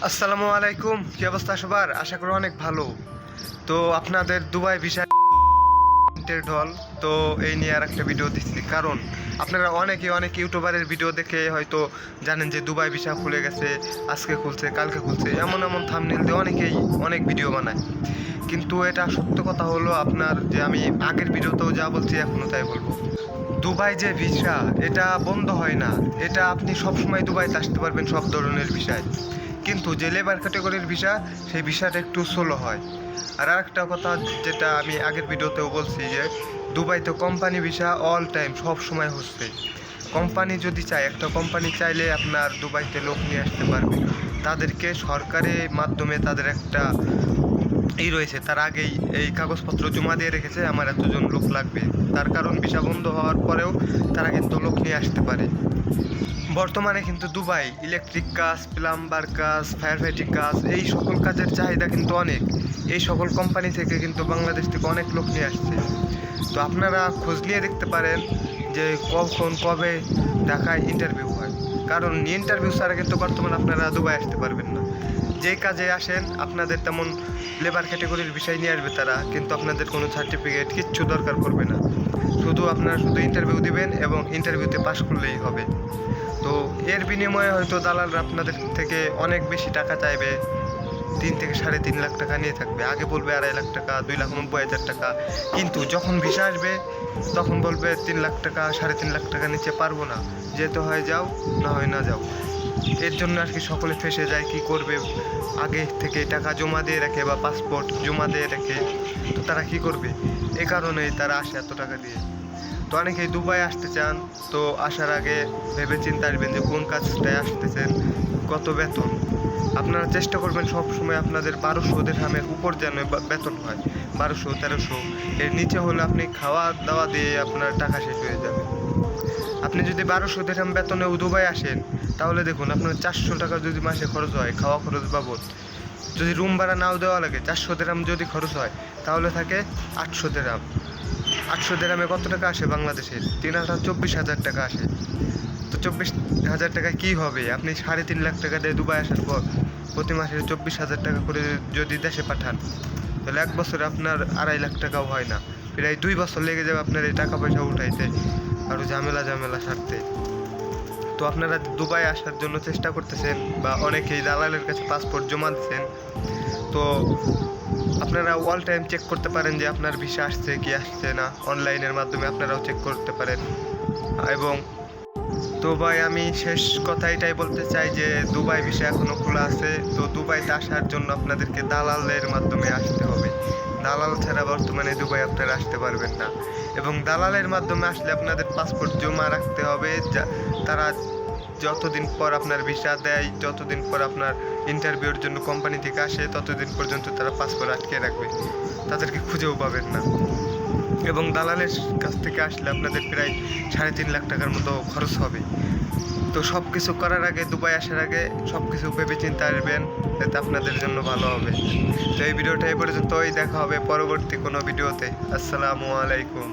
আসসালামু আলাইকুম, কি অবস্থা সবার? আশা করি অনেক ভালো। তো আপনাদের দুবাই ভিসা ঢল, তো এই নিয়ে আর একটা ভিডিও দিচ্ছি, কারণ আপনারা অনেক ইউটিউবারের ভিডিও দেখে হয়তো জানেন যে দুবাই ভিসা খুলে গেছে, আজকে খুলছে, কালকে খুলছে, এমন থাম্বনেল দিয়ে অনেকেই অনেক ভিডিও বানায়। কিন্তু এটা সত্য কথা হলো আপনার যে আমি আগের ভিডিওতেও যা বলছি এখনও তাই বলবো। দুবাই যে ভিসা, এটা বন্ধ হয় না। এটা আপনি সবসময় দুবাইতে আসতে পারবেন সব ধরনের ভিসায়। কিন্তু যে লেবার ক্যাটাগরির ভিসা, সেই ভিসাটা একটু স্লো হয়। আর আরেকটা কথা, যেটা আমি আগের ভিডিওতেও বলছি, যে দুবাইতে কোম্পানি ভিসা অল টাইম সব সময় হচ্ছে। কোম্পানি যদি চায়, একটা কোম্পানি চাইলে আপনার দুবাইতে লোক নিয়ে আসতে পারবে। তাদেরকে সরকারের মাধ্যমে তাদের একটা রয়েছে, তার আগেই এই কাগজপত্র জমা দিয়ে রেখেছে আমার এতজন লোক লাগবে। তার কারণ ভিসা বন্ধ হওয়ার পরেও তারা কিন্তু লোক নিয়ে আসতে পারে। বর্তমানে কিন্তু দুবাই ইলেকট্রিক কাজ, প্লাম্বার কাজ, ফায়ার ফাইটিং কাজ, এই সকল কাজের চাহিদা কিন্তু অনেক। এই সকল কোম্পানি থেকে কিন্তু বাংলাদেশ থেকে অনেক লোক নিয়ে আসছে। তো আপনারা খোঁজ নিয়ে দেখতে পারেন যে কখন কবে ঢাকায় ইন্টারভিউ হয়, কারণ ইন্টারভিউ ছাড়া কিন্তু বর্তমানে আপনারা দুবাই আসতে পারবেন না। যেই কাজে আসেন আপনাদের তেমন লেবার ক্যাটাগরির বিষয় নিয়ে আসবে তারা, কিন্তু আপনাদের কোনো সার্টিফিকেট কিচ্ছু দরকার পড়বে না। আপনারা শুধু ইন্টারভিউ দিবেন এবং ইন্টারভিউতে পাশ করলেই হবে। তো এর বিনিময়ে হয়তো দালালরা আপনাদের থেকে অনেক বেশি টাকা চাইবে, 3 থেকে 3.5 লাখ টাকা নিয়ে থাকবে। আগে বলবে 2.5 লাখ টাকা, 2,90,000 টাকা, কিন্তু যখন ভিসা আসবে তখন বলবে 3 লাখ টাকা, 3.5 লাখ টাকা নিচে পারবো না, যেতে হয় যাও, না হয় না যাও। এর জন্য আর কি সকলে ফেসে যায়। কি করবে, আগে থেকে টাকা জমা দিয়ে রাখে বা পাসপোর্ট জমা দিয়ে রাখে, তো তারা কি করবে? এ কারণেই তারা আসে এত টাকা দিয়ে। তো অনেকেই দুবাই আসতে চান, তো আসার আগে ভেবে চিন্তে আসবেন যে কোন কাজটায় আসতেছেন, কত বেতন। আপনারা চেষ্টা করবেন সব সময় আপনাদের 1200 দিরহামের উপর যেন বেতন হয়। 1200-1300 এর নিচে হলে আপনি খাওয়া দাওয়া দিয়ে আপনার টাকা শেষ হয়ে যাবে। আপনি যদি 1200 দিরহাম বেতনেও দুবাই আসেন, তাহলে দেখুন আপনার 400 টাকা যদি মাসে খরচ হয় খাওয়া খরচ বাবদ, যদি রুম ভাড়া নাও দেওয়া লাগে, 400 দিরহাম যদি খরচ হয়, তাহলে থাকে 800 দিরহাম। 800 দিরহামে কত টাকা আসে বাংলাদেশের? 3,24,000 টাকা আসে। তো 24,000 টাকা কী হবে? আপনি 3.5 লাখ টাকা দিয়ে দুবাই আসার পর প্রতি মাসে 24,000 টাকা করে যদি দেশে পাঠান, তাহলে এক বছরে আপনার 2.5 লাখ টাকাও হয় না। প্রায় 2 বছর লেগে যাবে আপনার এই টাকা পয়সা উঠাইতে, আরও ঝামেলা সারতে। তো আপনারা দুবাই আসার জন্য চেষ্টা করতেছেন, বা অনেকেই দালালের কাছে পাসপোর্ট জমা দিচ্ছেন। তো আপনারা অল টাইম চেক করতে পারেন যে আপনার ভিসা আসছে কি আসছে না, অনলাইনের মাধ্যমে আপনারাও চেক করতে পারেন। এবং তো ভাই, আমি শেষ কথা এটাই বলতে চাই যে দুবাই ভিসা এখনও খোলা আছে। তো দুবাইতে আসার জন্য আপনাদেরকে দালালের মাধ্যমে আসতে হবে। দালাল ছাড়া বর্তমানে দুবাই আপনারা আসতে পারবেন না। এবং দালালের মাধ্যমে আসলে আপনাদের পাসপোর্ট জমা রাখতে হবে। তারা যতদিন পর আপনার ভিসা দেয়, যতদিন পর আপনার ইন্টারভিউর জন্য কোম্পানি থেকে আসে, ততদিন পর্যন্ত তারা পাসপোর্ট আটকে রাখবে, তাদেরকে খুঁজেও পাবেন না। এবং দালালের কাছ থেকে আসলে আপনাদের প্রায় 3.5 লাখ টাকার মতো খরচ হবে। তো সব কিছু করার আগে, দুবাই আসার আগে সব কিছু ভেবে চিন্তে আসবেন, এতে আপনাদের জন্য ভালো হবে। তো এই ভিডিওটা এই পর্যন্তই, দেখা হবে পরবর্তী কোনো ভিডিওতে। আসসালামু আলাইকুম।